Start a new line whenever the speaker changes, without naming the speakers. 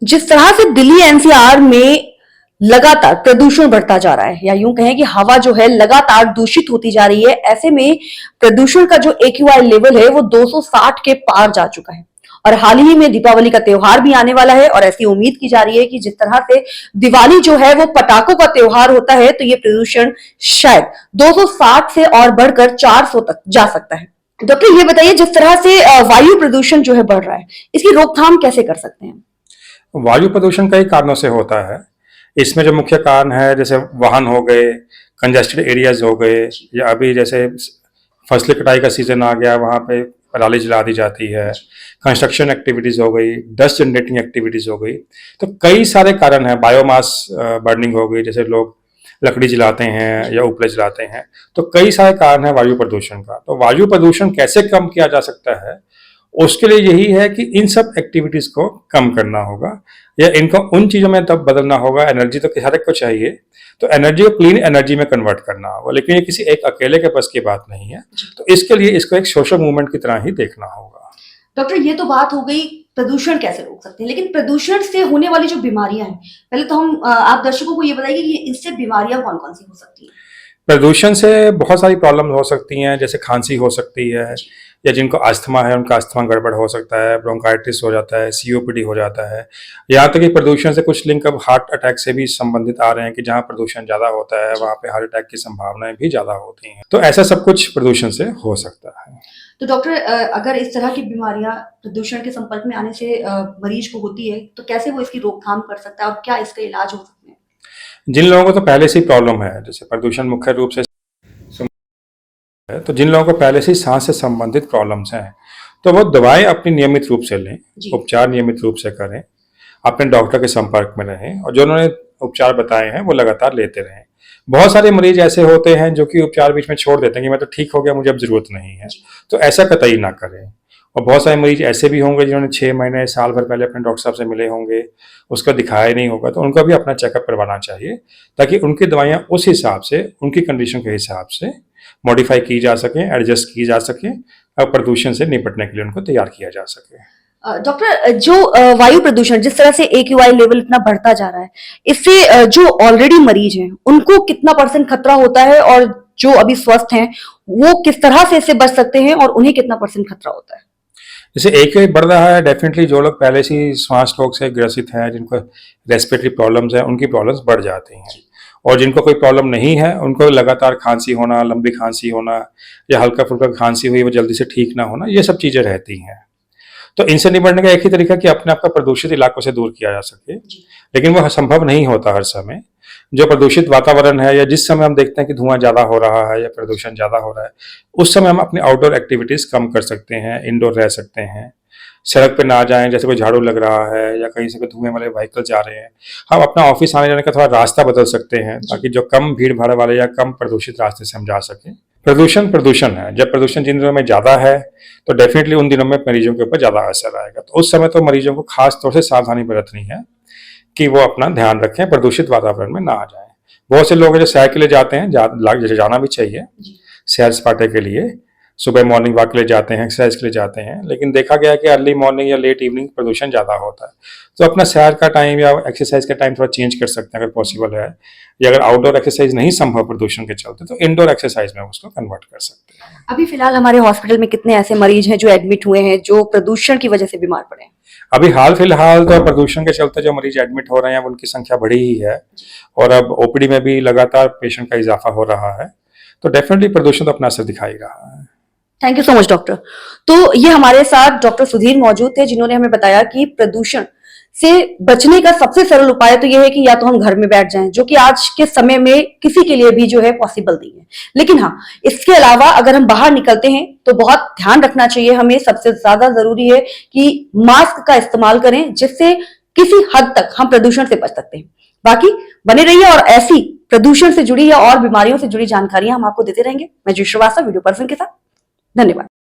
जिस तरह से दिल्ली एनसीआर में लगातार प्रदूषण बढ़ता जा रहा है, या यूं कहें कि हवा जो है लगातार दूषित होती जा रही है, ऐसे में प्रदूषण का जो एक्यूआई लेवल है वो 260 के पार जा चुका है। और हाल ही में दीपावली का त्योहार भी आने वाला है और ऐसी उम्मीद की जा रही है कि जिस तरह से दिवाली जो है वो पटाखों का त्योहार होता है, तो ये प्रदूषण शायद 260 से और बढ़कर 400 तक जा सकता है। डॉक्टर, ये बताइए, जिस तरह से वायु प्रदूषण जो है बढ़ रहा है, इसकी रोकथाम कैसे कर सकते हैं?
वायु प्रदूषण कई कारणों से होता है। इसमें जो मुख्य कारण है, जैसे वाहन हो गए, कंजेस्टेड एरियाज हो गए, या अभी जैसे फसली कटाई का सीजन आ गया, वहाँ पे पराली जला दी जाती है, कंस्ट्रक्शन एक्टिविटीज हो गई, डस्ट जनरेटिंग एक्टिविटीज हो गई। तो कई सारे कारण हैं। बायोमास बर्निंग हो गई, जैसे लोग लकड़ी जलाते हैं या उपले जलाते हैं। तो कई सारे कारण हैं वायु प्रदूषण का। तो वायु प्रदूषण कैसे कम किया जा सकता है, उसके लिए यही है कि इन सब एक्टिविटीज को कम करना होगा, या इनको उन चीजों में तब बदलना होगा। एनर्जी तो हर एक को चाहिए, तो एनर्जी को क्लीन एनर्जी में कन्वर्ट करना होगा, लेकिन ये किसी एक अकेले के बस की बात नहीं है। तो इसके लिए इसको एक सोशल मूवमेंट की तरह ही देखना होगा।
डॉक्टर, ये तो बात हो गई प्रदूषण कैसे रोक सकते हैं, लेकिन प्रदूषण से होने वाली जो बीमारियां हैं, पहले तो हम आप दर्शकों को ये बताइए कि इससे बीमारियां कौन कौन सी हो सकती हैं?
प्रदूषण से बहुत सारी प्रॉब्लम हो सकती हैं, जैसे खांसी हो सकती है, या जिनको अस्थमा है उनका अस्थमा गड़बड़ हो सकता है, ब्रोंकाइटिस हो जाता है, सीओपीडी हो जाता है। यहाँ तक कि प्रदूषण से कुछ लिंक अब हार्ट अटैक से भी संबंधित आ रहे हैं कि जहाँ प्रदूषण ज़्यादा होता है वहाँ पे हार्ट अटैक की संभावनाएं भी ज़्यादा होती हैं। तो ऐसा सब कुछ प्रदूषण से हो सकता है।
तो डॉक्टर, अगर इस तरह की बीमारियां प्रदूषण के संपर्क में आने से मरीज को होती है, तो कैसे वो इसकी रोकथाम कर सकता है और क्या इसका इलाज हो सकते हैं?
जिन लोगों को तो पहले से ही प्रॉब्लम है, जैसे प्रदूषण मुख्य रूप से है, तो जिन लोगों को पहले से ही सांस से संबंधित प्रॉब्लम्स हैं, तो वो दवाएं अपनी नियमित रूप से लें, उपचार नियमित रूप से करें, अपने डॉक्टर के संपर्क में रहें, और जो उन्होंने उपचार बताए हैं वो लगातार लेते रहें। बहुत सारे मरीज ऐसे होते हैं जो कि उपचार बीच में छोड़ देते हैं कि मैं तो ठीक हो गया, मुझे अब जरूरत नहीं है। तो ऐसा कतई ना करें। और बहुत सारे मरीज ऐसे भी होंगे जिन्होंने 6 महीने साल भर पहले अपने डॉक्टर साहब से मिले होंगे, उसका दिखाया नहीं होगा, तो उनको भी अपना चेकअप करवाना चाहिए, ताकि उनकी दवाइयाँ उस हिसाब से, उनकी कंडीशन के हिसाब से मॉडिफाई की जा सकें, एडजस्ट की जा सकें, और प्रदूषण से निपटने के लिए उनको तैयार किया जा सके।
डॉक्टर, जो वायु प्रदूषण जिस तरह से एक्यूआई लेवल इतना बढ़ता जा रहा है, इससे जो ऑलरेडी मरीज हैं उनको कितना परसेंट खतरा होता है, और जो अभी स्वस्थ हैं वो किस तरह से इससे बच सकते हैं, और उन्हें कितना परसेंट खतरा होता है?
जैसे एक बढ़ रहा है, डेफिनेटली जो लोग पहले से ही श्वास रोग से ग्रसित हैं, जिनको रेस्पिरेटरी प्रॉब्लम्स हैं, उनकी प्रॉब्लम्स बढ़ जाती हैं। और जिनको कोई प्रॉब्लम नहीं है, उनको लगातार खांसी होना, लंबी खांसी होना, या हल्का फुल्का खांसी हुई वो जल्दी से ठीक ना होना, ये सब चीज़ें रहती हैं। तो इनसे निपटने का एक ही तरीका कि अपने आप को प्रदूषित इलाकों से दूर किया जा सके, लेकिन वो संभव नहीं होता हर समय। जो प्रदूषित वातावरण है, या जिस समय हम देखते हैं कि धुआं ज़्यादा हो रहा है या प्रदूषण ज़्यादा हो रहा है, उस समय हम अपनी आउटडोर एक्टिविटीज़ कम कर सकते हैं, इंडोर रह सकते हैं, सड़क पे ना जाएं, जैसे कोई झाड़ू लग रहा है या कहीं से कोई धुएं वाले व्हीकल जा रहे हैं। हम अपना ऑफिस आने जाने का थोड़ा रास्ता बदल सकते हैं, ताकि जो कम भीड़ भाड़ वाले या कम प्रदूषित रास्ते से हम जा सकें। प्रदूषण प्रदूषण है। जब प्रदूषण जिन दिनों में ज़्यादा है, तो डेफिनेटली उन दिनों में मरीजों के ऊपर ज़्यादा असर आएगा। तो उस समय तो मरीजों को खास तौर से सावधानी बरतनी है कि वो अपना ध्यान रखें, प्रदूषित वातावरण में ना आ जाए। बहुत से लोग हैं जो सैर के लिए जाते हैं, जाना भी चाहिए, सैर सपाटे के लिए, सुबह मॉर्निंग वॉक के लिए जाते हैं, एक्सरसाइज के लिए जाते हैं, लेकिन देखा गया है कि अर्ली मॉर्निंग या लेट इवनिंग प्रदूषण ज़्यादा होता है। तो अपना सैर का टाइम या एक्सरसाइज का टाइम थोड़ा चेंज कर सकते हैं अगर पॉसिबल है, या अगर आउटडोर एक्सरसाइज नहीं संभव प्रदूषण के चलते, तो इंडोर एक्सरसाइज में उसको कन्वर्ट कर सकते हैं।
अभी फिलहाल हमारे हॉस्पिटल में कितने ऐसे मरीज हैं जो एडमिट हुए हैं जो प्रदूषण की वजह से बीमार पड़े हैं?
अभी हाल फिलहाल तो प्रदूषण के चलते जो मरीज एडमिट हो रहे हैं उनकी संख्या बढ़ी ही है, और अब ओपीडी में भी लगातार पेशेंट का इजाफा हो रहा है। तो डेफिनेटली प्रदूषण तो अपना असर दिखा ही रहा है।
Thank you so much doctor. तो ये हमारे साथ डॉक्टर सुधीर मौजूद थे, जिन्होंने हमें बताया कि प्रदूषण से बचने का सबसे सरल उपाय तो यह है कि या तो हम घर में बैठ जाएं, जो कि आज के समय में किसी के लिए भी जो है पॉसिबल नहीं है। लेकिन हाँ, इसके अलावा अगर हम बाहर निकलते हैं तो बहुत ध्यान रखना चाहिए हमें। सबसे ज्यादा जरूरी है कि मास्क का इस्तेमाल करें, जिससे किसी हद तक हम प्रदूषण से बच सकते हैं। बाकी बने रहिए और ऐसी प्रदूषण से जुड़ी या और बीमारियों से जुड़ी जानकारियां हम आपको देते रहेंगे। मैं जी श्रीवास्तव, वीडियो पर्सन के साथ। धन्यवाद।